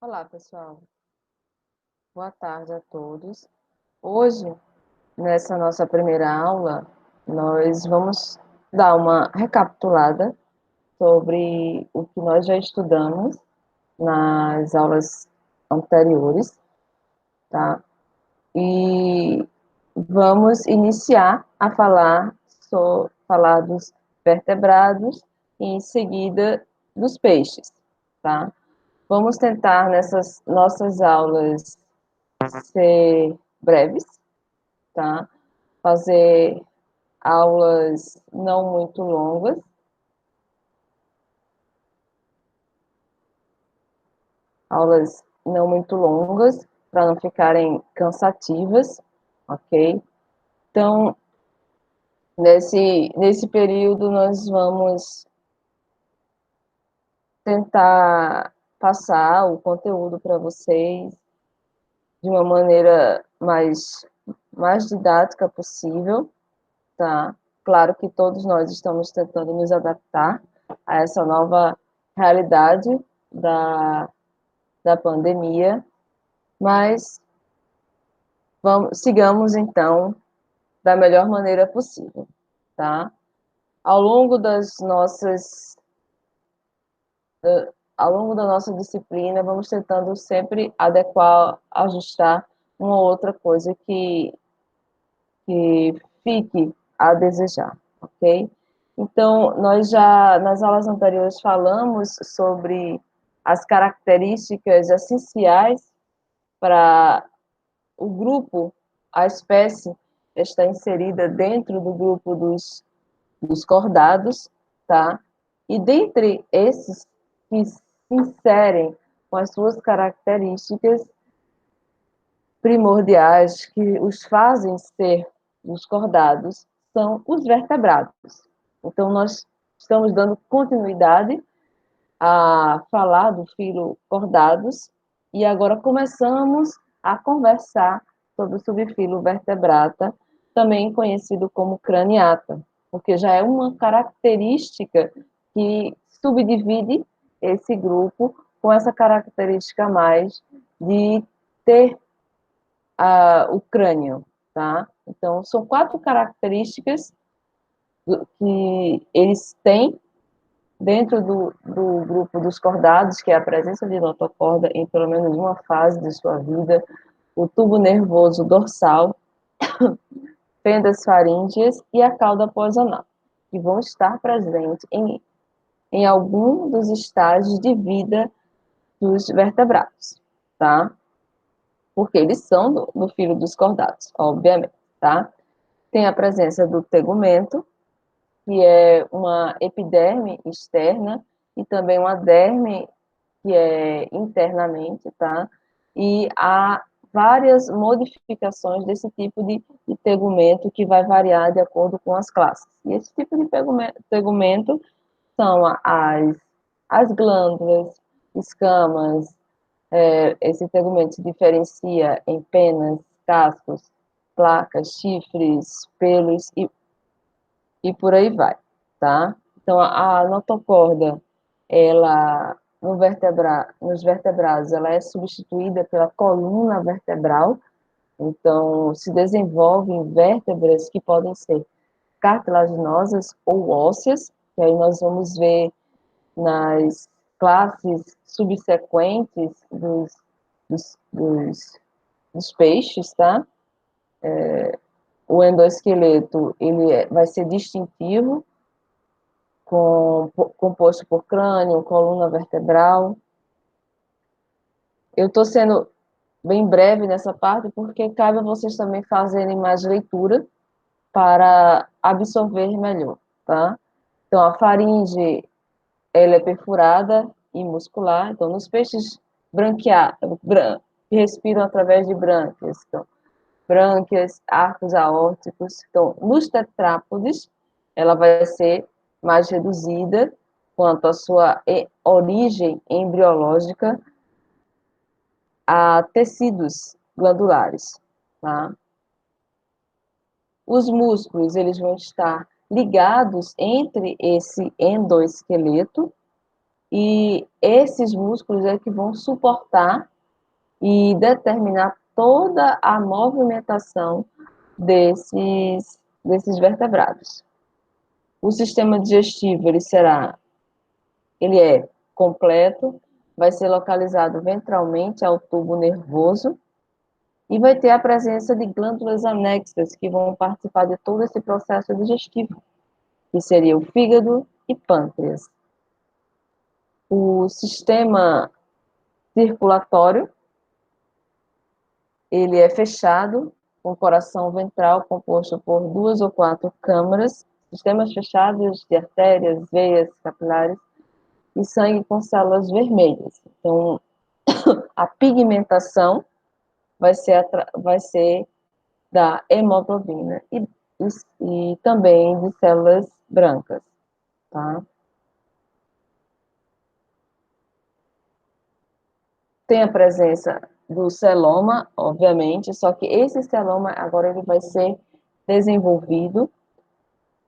Olá, pessoal. Boa tarde a todos. Hoje, nessa nossa primeira aula, nós vamos dar uma recapitulada sobre o que nós já estudamos nas aulas anteriores, tá? E vamos iniciar a falar dos vertebrados e, em seguida, dos peixes, tá? Vamos tentar, nessas nossas aulas, ser breves, tá? Fazer aulas não muito longas, para não ficarem cansativas, ok? Então, nesse período, nós vamos tentar passar o conteúdo para vocês de uma maneira mais didática possível, tá? Claro que todos nós estamos tentando nos adaptar a essa nova realidade da, da pandemia, mas sigamos então da melhor maneira possível, tá? Ao longo das nossas, ao longo da nossa disciplina, vamos tentando sempre adequar, ajustar uma ou outra coisa que fique a desejar, ok? Então, nós já, nas aulas anteriores, falamos sobre as características essenciais para o grupo, a espécie está inserida dentro do grupo dos cordados, tá? E dentre esses que se inserem com as suas características primordiais que os fazem ser os cordados são os vertebrados. Então, nós estamos dando continuidade a falar do filo cordados e agora começamos a conversar sobre o subfilo vertebrata, também conhecido como craniata, porque já é uma característica que subdivide esse grupo com essa característica a mais de ter o crânio, tá? Então, são 4 características que eles têm dentro do grupo dos cordados, que é a presença de notocorda em pelo menos uma fase de sua vida, o tubo nervoso dorsal, fendas faríngeas e a cauda posanal, que vão estar presentes em algum dos estágios de vida dos vertebrados, tá? Porque eles são do filo dos cordados, obviamente, tá? Tem a presença do tegumento, que é uma epiderme externa, e também uma derme, que é internamente, tá? E há várias modificações desse tipo de tegumento que vai variar de acordo com as classes. E esse tipo de tegumento são as glândulas, escamas, esse tegumento se diferencia em penas, cascos, placas, chifres, pelos e por aí vai, tá? Então, a notocorda, ela, nos vertebrados, ela é substituída pela coluna vertebral, então, se desenvolvem vértebras que podem ser cartilaginosas ou ósseas, que aí nós vamos ver nas classes subsequentes dos, dos peixes, tá? O endoesqueleto, vai ser distintivo, composto por crânio, coluna vertebral. Eu estou sendo bem breve nessa parte, porque cabe a vocês também fazerem mais leitura para absorver melhor, tá? Então, a faringe, ela é perfurada e muscular. Então, nos peixes que respiram através de brânquias, então, brânquias, arcos aórticos. Então, nos tetrápodes, ela vai ser mais reduzida quanto à sua origem embriológica a tecidos glandulares, tá? Os músculos, eles vão estar ligados entre esse endoesqueleto, e esses músculos é que vão suportar e determinar toda a movimentação desses vertebrados. O sistema digestivo, ele é completo, vai ser localizado ventralmente ao tubo nervoso e vai ter a presença de glândulas anexas que vão participar de todo esse processo digestivo, que seria o fígado e pâncreas. O sistema circulatório, ele é fechado, com coração ventral composto por 2 ou 4 câmaras, sistemas fechados de artérias, veias, capilares, e sangue com células vermelhas. Então, a pigmentação vai ser da hemoglobina e também de células brancas, tá? Tem a presença do celoma, obviamente, só que esse celoma agora ele vai ser desenvolvido,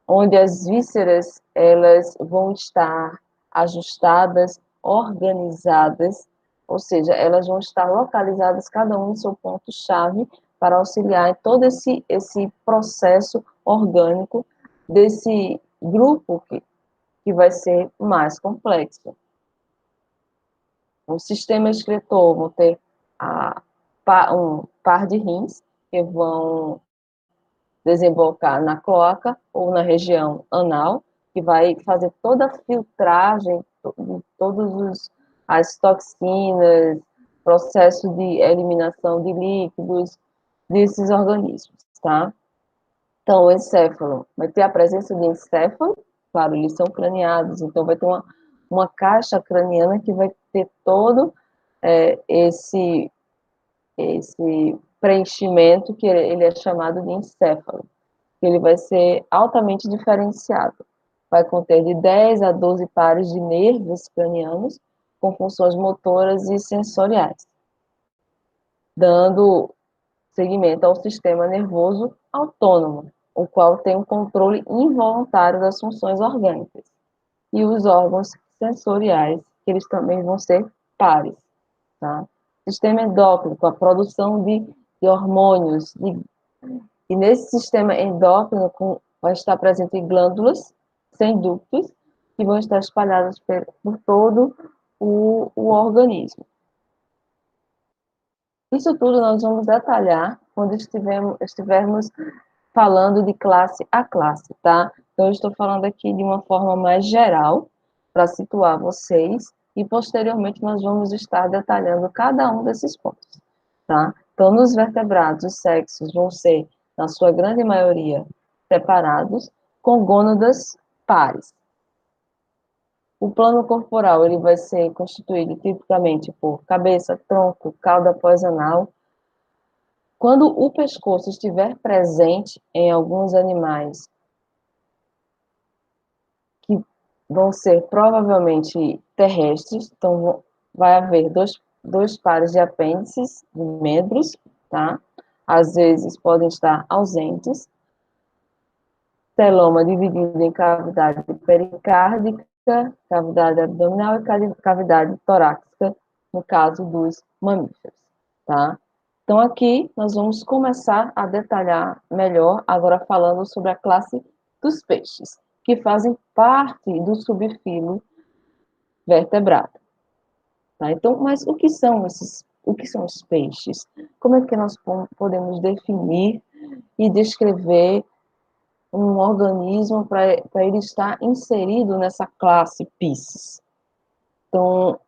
onde as vísceras elas vão estar ajustadas, organizadas, ou seja, elas vão estar localizadas cada um em seu ponto-chave para auxiliar em todo esse processo orgânico desse grupo que vai ser mais complexo. O sistema excretor vão ter um par de rins que vão desembocar na cloaca ou na região anal, que vai fazer toda a filtragem de todas as toxinas, processo de eliminação de líquidos desses organismos, tá? Então, o encéfalo vai ter a presença de encéfalo, claro, eles são craneados, então vai ter uma caixa craniana que vai ter todo esse preenchimento que ele é chamado de encéfalo, que ele vai ser altamente diferenciado. Vai conter de 10 a 12 pares de nervos cranianos com funções motoras e sensoriais, dando seguimento ao sistema nervoso autônomo, o qual tem um controle involuntário das funções orgânicas, e os órgãos sensoriais, que eles também vão ser pares, tá? Sistema endócrino, a produção de hormônios, e nesse sistema endócrino vai estar presente glândulas sem ductos, que vão estar espalhadas por todo o organismo. Isso tudo nós vamos detalhar quando estivermos falando de classe a classe, tá? Então, eu estou falando aqui de uma forma mais geral, para situar vocês, e posteriormente nós vamos estar detalhando cada um desses pontos, tá? Então, nos vertebrados, os sexos vão ser, na sua grande maioria, separados, com gônadas pares. O plano corporal, ele vai ser constituído tipicamente por cabeça, tronco, cauda pós-anal. Quando o pescoço estiver presente em alguns animais, que vão ser provavelmente terrestres, então vai haver dois pares de apêndices, de membros, tá? Às vezes podem estar ausentes. Celoma dividido em cavidade pericárdica, cavidade abdominal e cavidade torácica, no caso dos mamíferos, tá? Então, aqui nós vamos começar a detalhar melhor, agora falando sobre a classe dos peixes, que fazem parte do subfilo vertebrado. Tá? Então, mas o que são os peixes? Como é que nós podemos definir e descrever um organismo para ele estar inserido nessa classe Pisces? Então,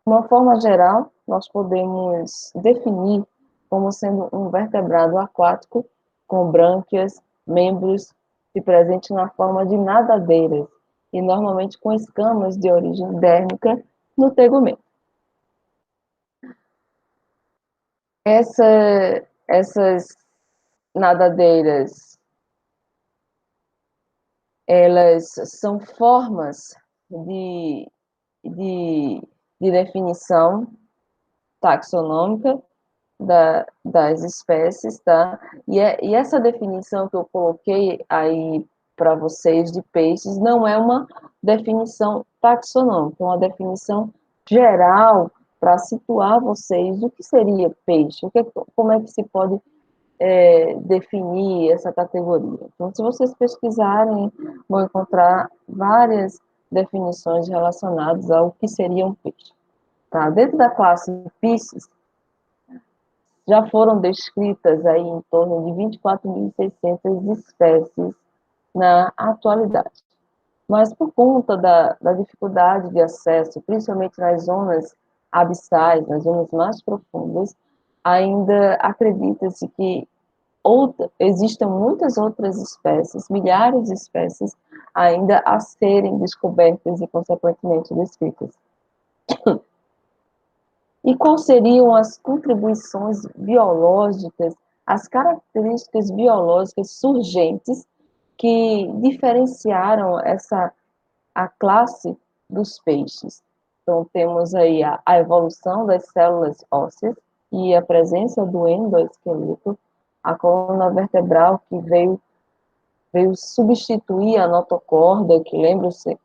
de uma forma geral, nós podemos definir como sendo um vertebrado aquático com brânquias, membros e presente na forma de nadadeiras e normalmente com escamas de origem dérmica no tegumento. Essas nadadeiras, elas são formas de, de definição taxonômica das espécies, tá? E essa definição que eu coloquei aí para vocês de peixes não é uma definição taxonômica, é uma definição geral para situar vocês o que seria peixe, como é que se pode definir essa categoria. Então, se vocês pesquisarem, vão encontrar várias definições relacionadas ao que seria um peixe. Tá? Dentro da classe Pisces, já foram descritas aí em torno de 24.600 espécies na atualidade. Mas por conta da dificuldade de acesso, principalmente nas zonas abissais, nas zonas mais profundas, ainda acredita-se que existem muitas outras espécies, milhares de espécies, ainda a serem descobertas e, consequentemente, descritas. E quais seriam as contribuições biológicas, as características biológicas surgentes que diferenciaram a classe dos peixes? Então, temos aí a evolução das células ósseas e a presença do endoesqueleto, a coluna vertebral que veio substituir a notocorda, que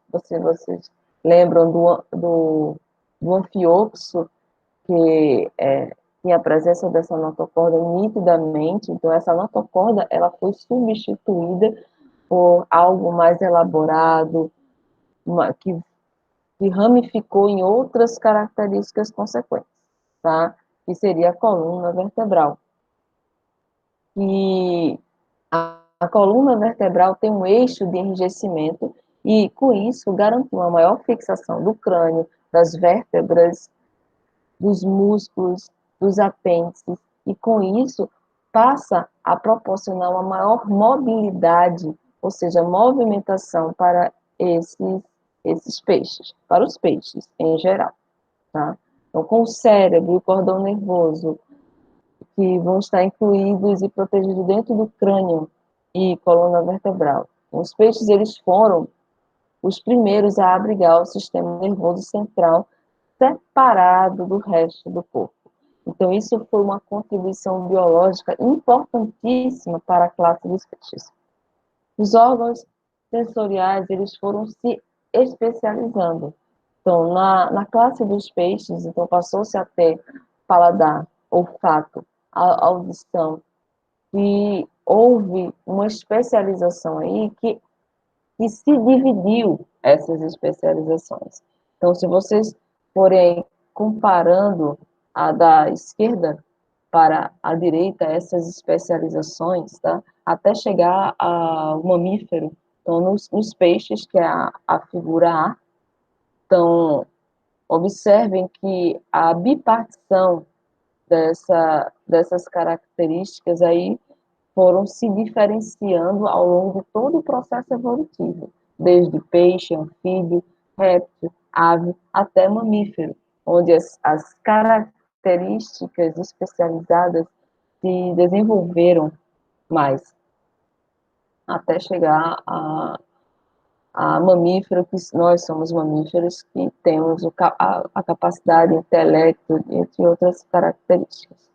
vocês lembram do anfioxo, que tinha a presença dessa notocorda nitidamente. Então, essa notocorda ela foi substituída por algo mais elaborado, que ramificou em outras características consequentes, tá? Que seria a coluna vertebral. E a coluna vertebral tem um eixo de enrijecimento e, com isso, garante uma maior fixação do crânio, das vértebras, dos músculos, dos apêndices, e, com isso, passa a proporcionar uma maior mobilidade, ou seja, movimentação para esses peixes, para os peixes em geral. Tá? Então, com o cérebro e o cordão nervoso, que vão estar incluídos e protegidos dentro do crânio e coluna vertebral. Os peixes, eles foram os primeiros a abrigar o sistema nervoso central separado do resto do corpo. Então, isso foi uma contribuição biológica importantíssima para a classe dos peixes. Os órgãos sensoriais, eles foram se especializando. Então, na classe dos peixes, então passou-se a ter paladar, olfato, a audição, e houve uma especialização aí que se dividiu essas especializações. Então, se vocês forem comparando a da esquerda para a direita, essas especializações, tá? Até chegar ao mamífero, então, nos peixes, que é a figura A, então, observem que a bipartição dessas características aí foram se diferenciando ao longo de todo o processo evolutivo, desde peixe, anfíbio, réptil, ave, até mamífero, onde as características especializadas se desenvolveram mais, até chegar a mamífero, que nós somos mamíferos que temos a capacidade, intelecto, entre outras características.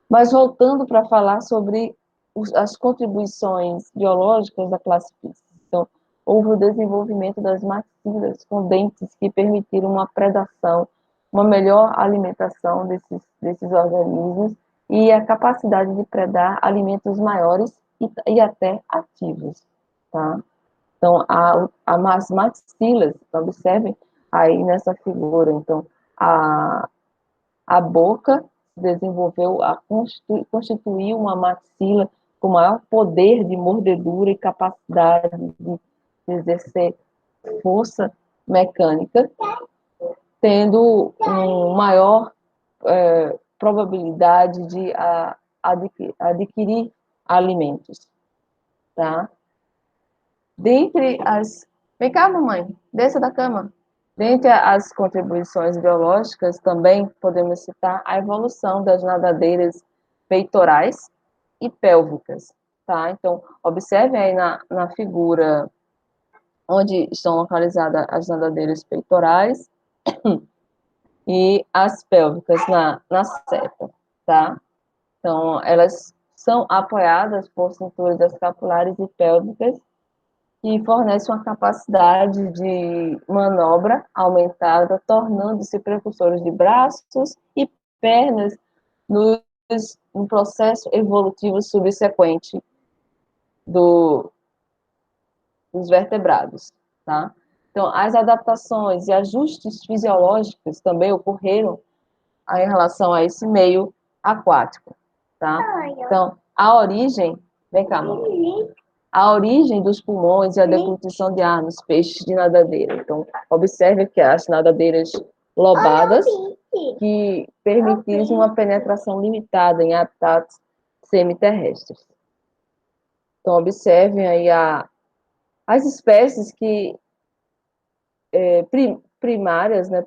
Mas voltando para falar sobre as contribuições biológicas da classe Pisces. Então, houve o desenvolvimento das maxilas com dentes que permitiram uma predação, uma melhor alimentação desses organismos e a capacidade de predar alimentos maiores e até ativos, tá? Então, as maxilas, observem aí nessa figura, então, a boca desenvolveu, constituiu uma maxila com maior poder de mordedura e capacidade de exercer força mecânica, tendo uma maior probabilidade de adquirir alimentos, tá? Dentre as... Vem cá, mamãe, desça da cama. Dentre as contribuições biológicas, também podemos citar a evolução das nadadeiras peitorais e pélvicas, tá? Então, observe aí na figura onde estão localizadas as nadadeiras peitorais e as pélvicas na seta, tá? Então, elas são apoiadas por cinturas escapulares e pélvicas, que fornecem uma capacidade de manobra aumentada, tornando-se precursores de braços e pernas no processo evolutivo subsequente dos vertebrados, tá? Então, as adaptações e ajustes fisiológicos também ocorreram em relação a esse meio aquático, tá? Então, a origem, vem cá, mamãe. A origem dos pulmões e a deglutição de ar nos peixes de nadadeira. Então, observe que as nadadeiras lobadas, que permitiram uma penetração limitada em habitats semiterrestres. Então, observem aí as espécies que primárias, né,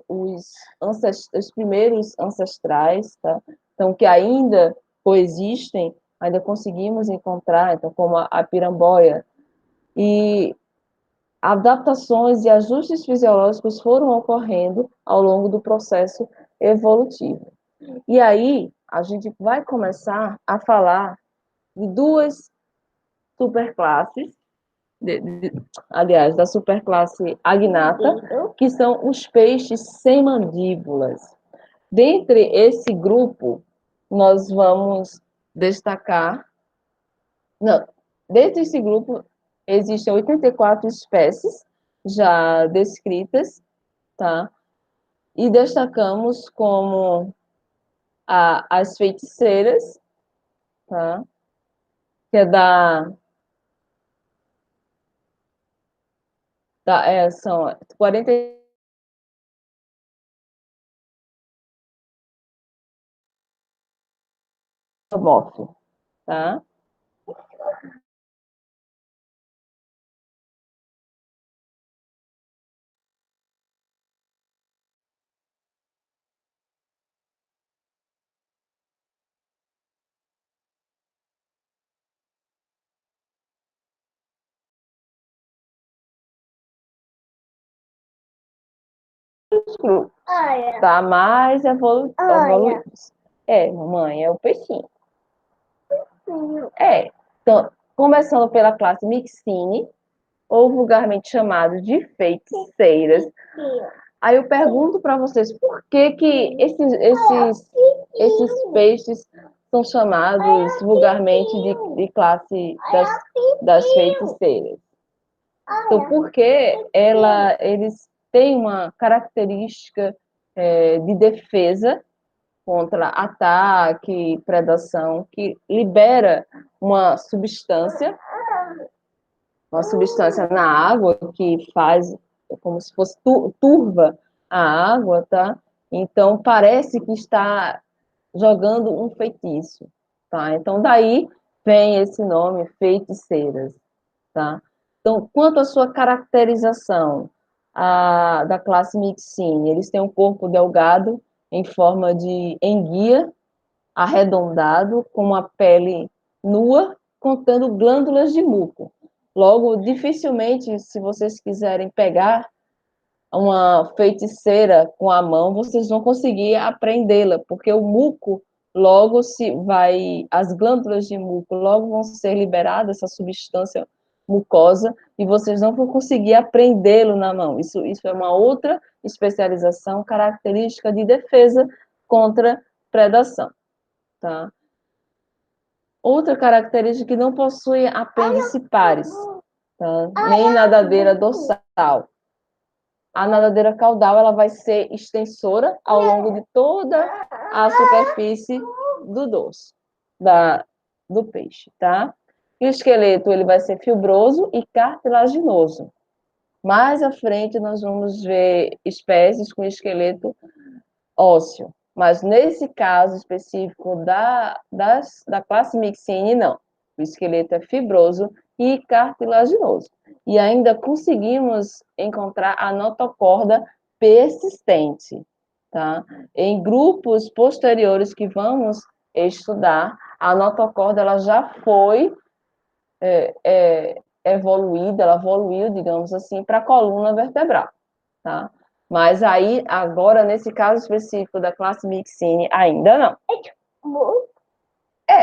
os primeiros ancestrais, tá? Então, que ainda coexistem, ainda conseguimos encontrar, então, como a piramboia, e adaptações e ajustes fisiológicos foram ocorrendo ao longo do processo evolutivo. E aí, a gente vai começar a falar de duas superclasses, aliás, da superclasse agnata, que são os peixes sem mandíbulas. Dentre esse grupo, nós vamos destacar... Não, dentro desse grupo, existem 84 espécies já descritas, tá? E destacamos como as feiticeiras, tá? Que é são 40 morfo, tá? Tá mais evoluídos. Mamãe, é o peixinho. Então, começando pela classe Mixine, ou vulgarmente chamado de feiticeiras. Aí eu pergunto para vocês, por que que esses peixes são chamados vulgarmente de classe das feiticeiras? Então, porque eles têm uma característica de defesa contra ataque, predação, que libera uma substância na água que faz como se fosse turva a água, tá? Então, parece que está jogando um feitiço, tá? Então, daí vem esse nome, feiticeiras, tá? Então, quanto à sua caracterização da classe Mixine, eles têm um corpo delgado em forma de enguia, arredondado, com uma pele nua, contendo glândulas de muco. Logo, dificilmente, se vocês quiserem pegar uma feiticeira com a mão, vocês vão conseguir apreendê-la, porque o muco logo as glândulas de muco logo vão ser liberadas, essa substância mucosa, e vocês não vão conseguir apreendê-lo na mão. Isso é uma outra especialização característica de defesa contra predação, tá? Outra característica que não possui apêndice pares, tá? Nem nadadeira dorsal. A nadadeira caudal ela vai ser extensora ao longo de toda a superfície do dorso do peixe, tá? E o esqueleto ele vai ser fibroso e cartilaginoso. Mais à frente nós vamos ver espécies com esqueleto ósseo, mas nesse caso específico da classe Mixine, não. O esqueleto é fibroso e cartilaginoso. E ainda conseguimos encontrar a notocorda persistente, tá? Em grupos posteriores que vamos estudar, a notocorda ela já foi evoluída, ela evoluiu, digamos assim, para a coluna vertebral, tá? Mas aí, agora, nesse caso específico da classe Mixine, ainda não.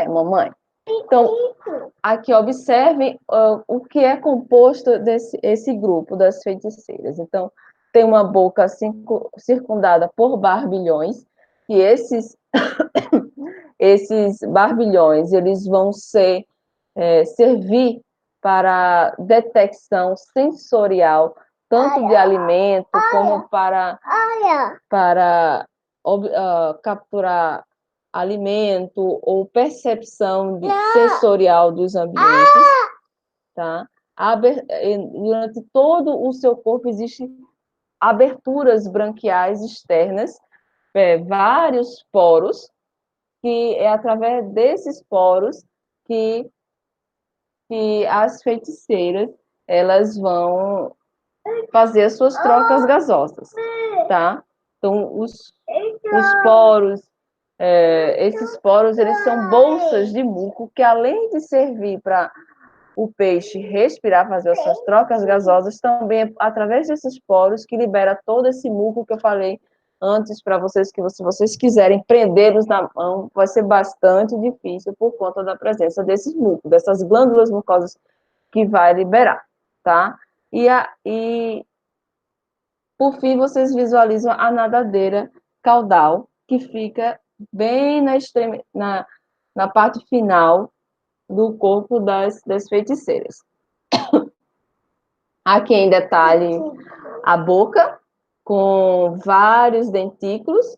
Mamãe. Então, aqui observem o que é composto esse grupo das feiticeiras. Então, tem uma boca circundada por barbilhões, e esses barbilhões, eles vão servir para detecção sensorial, tanto de alimento como para capturar alimento ou percepção sensorial dos ambientes, tá? Durante todo o seu corpo existem aberturas branquiais externas, vários poros, que é através desses poros que as feiticeiras elas vão fazer as suas trocas gasosas, tá? Então, os poros, esses poros, eles são bolsas de muco que, além de servir para o peixe respirar, fazer as suas trocas gasosas, também é através desses poros que libera todo esse muco que eu falei antes para vocês, que se vocês quiserem prendê-los na mão, vai ser bastante difícil por conta da presença desses mucos, dessas glândulas mucosas que vai liberar, tá? E por fim, vocês visualizam a nadadeira caudal, que fica bem na parte final do corpo das feiticeiras. Aqui em detalhe a boca, com vários dentículos,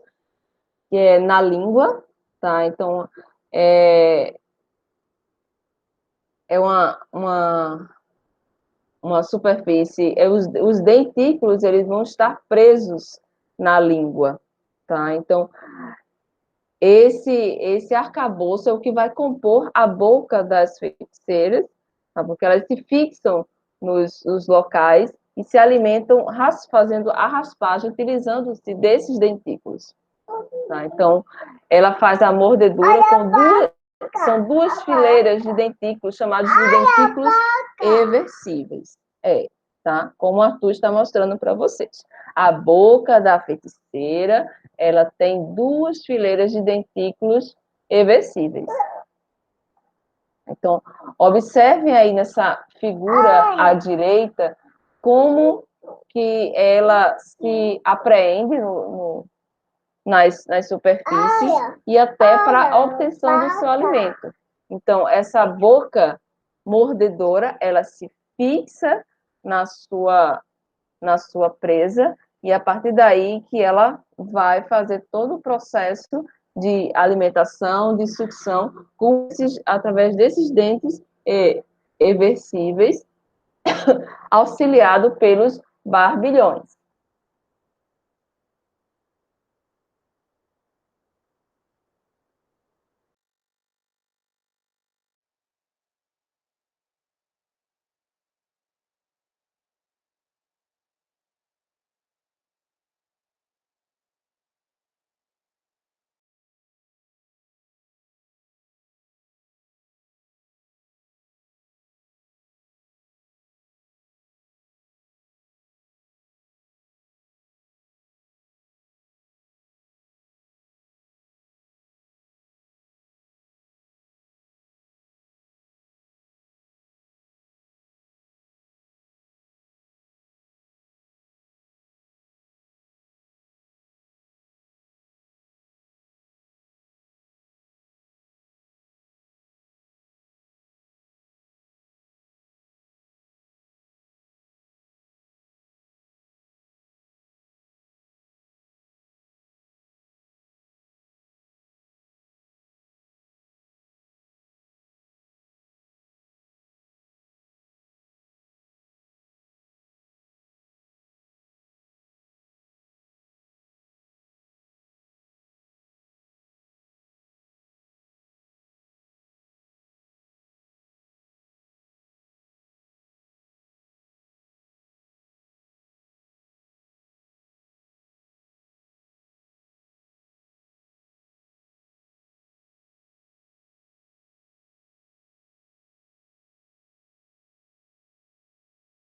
que é na língua, tá? Então, é uma superfície, os dentículos, eles vão estar presos na língua, tá? Então, esse arcabouço é o que vai compor a boca das feiticeiras, tá? Porque elas se fixam nos locais e se alimentam fazendo a raspagem, utilizando-se desses dentículos, tá? Então, ela faz a mordedura são duas fileiras de dentículos, chamados de dentículos eversíveis. Tá? Como o Arthur está mostrando para vocês. A boca da feiticeira, ela tem duas fileiras de dentículos eversíveis. Então, observem aí nessa figura à direita como que ela se apreende nas superfícies e até para a obtenção do seu alimento. Então, essa boca mordedora, ela se fixa na sua presa, e a partir daí que ela vai fazer todo o processo de alimentação, de sucção, através desses dentes eversíveis, auxiliado pelos barbilhões.